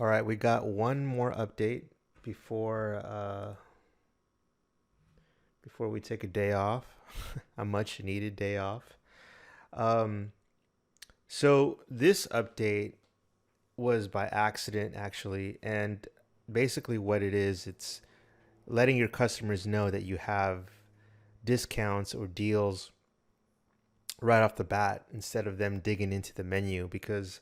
All right, we got one more update before before we take a day off, a much needed day off. Um, so this update was by accident actually, and basically what it is, it's letting your customers know that you have discounts or deals right off the bat instead of them digging into the menu because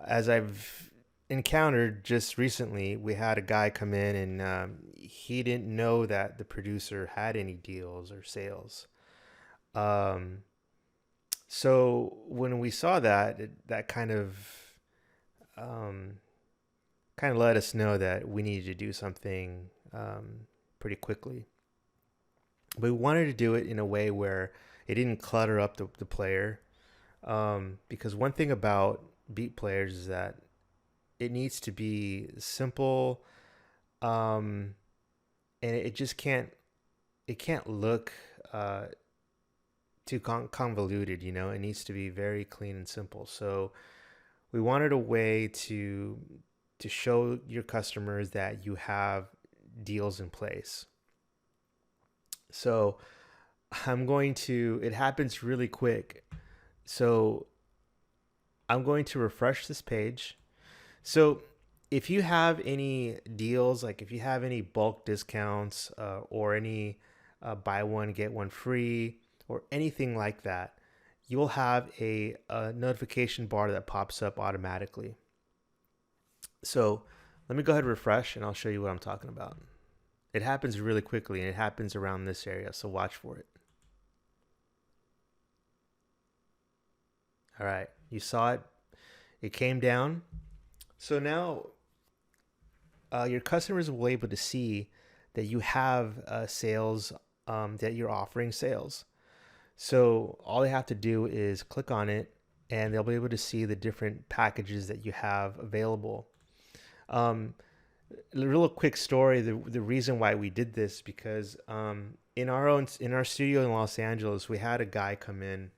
as I've encountered just recently, we had a guy come in and he didn't know that the producer had any deals or sales. Um, so when we saw that, that um, kind of let us know that we needed to do something pretty quickly. But we wanted to do it in a way where it didn't clutter up the player. Because one thing about beat players is that it needs to be simple, um, and it just can't look uh, too convoluted. It needs to be very clean and simple. So we wanted a way to show your customers that you have deals in place. So it happens really quick. So I'm going to refresh this page. So if you have any deals, like if you have any bulk discounts or any buy one, get one free or anything like that, you will have a notification bar that pops up automatically. So let me go ahead and refresh and I'll show you what I'm talking about. It happens really quickly and it happens around this area. So watch for it. All right. You saw it. It came down. So now your customers will be able to see that you have sales, that you're offering sales. So all they have to do is click on it and they'll be able to see the different packages that you have available. Um, a real quick story, the reason why we did this because in our studio in Los Angeles, we had a guy come in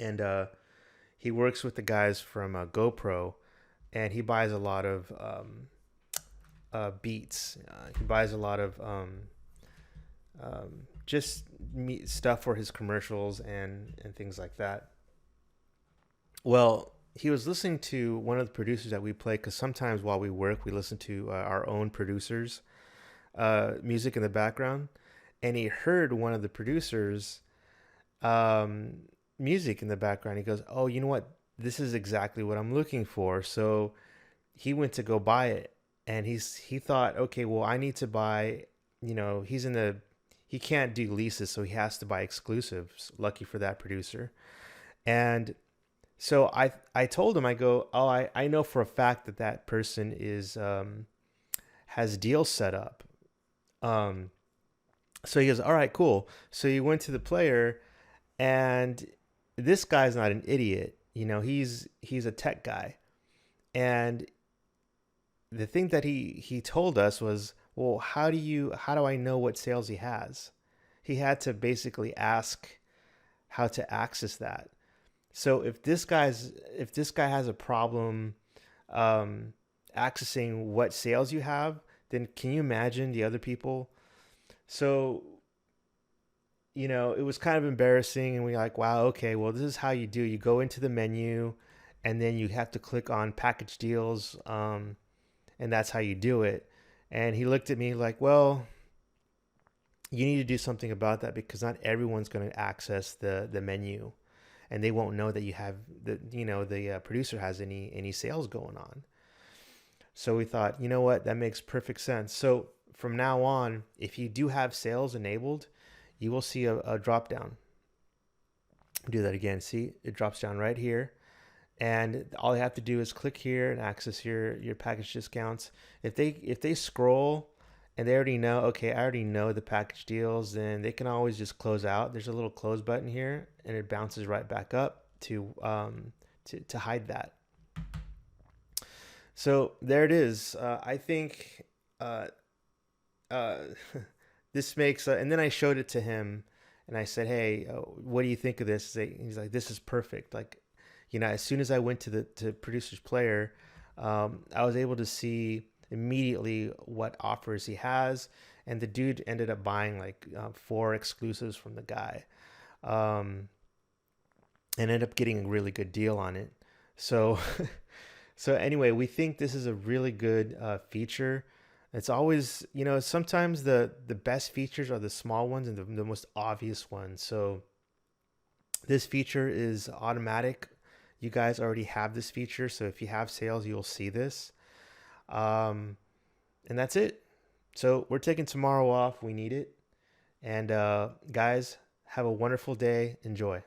and he works with the guys from GoPro and he buys a lot of beats. He buys a lot of just stuff for his commercials and things like that. Well, he was listening to one of the producers that we play because sometimes while we work, we listen to our own producers' music in the background, and he heard one of the producers' um, music in the background. He goes, "Oh, you know what? This is exactly what I'm looking for." So he went to go buy it, and he thought, okay, well, I need to buy. He can't do leases, so he has to buy exclusives. Lucky for that producer, and so I told him, I go, oh, I know for a fact that that person is has deals set up. Um, so he goes, all right, cool. So he went to the player, and this guy's not an idiot. He's a tech guy, and the thing that he told us was, well, how do I know what sales he has? He had to basically ask how to access that. So if this guy has a problem um, accessing what sales you have, then can you imagine the other people? So it was kind of embarrassing, and we like, wow, okay, well, this is how you do. You go into the menu, and then you have to click on package deals, and that's how you do it. And he looked at me like, well, you need to do something about that because not everyone's going to access the menu and they won't know that you have the producer has any sales going on. So we thought, you know what, that makes perfect sense. So from now on, if you do have sales enabled, you will see a drop down. Do that again. See, it drops down right here, and all you have to do is click here and access your package discounts. If they scroll and they already know, okay, I already know the package deals, then they can always just close out. There's a little close button here, and it bounces right back up to hide that. So there it is. I think uh, uh, this makes, and then I showed it to him, and I said, "Hey, what do you think of this?" He's like, "This is perfect." Like, as soon as I went to producer's player, I was able to see immediately what offers he has, and the dude ended up buying like 4 exclusives from the guy, um, and ended up getting a really good deal on it. So, so anyway, we think this is a really good feature. It's always, sometimes the best features are the small ones and the most obvious ones. So this feature is automatic. You guys already have this feature, so if you have sales, you'll see this. Um, and that's it. So we're taking tomorrow off. We need it. And guys, have a wonderful day. Enjoy.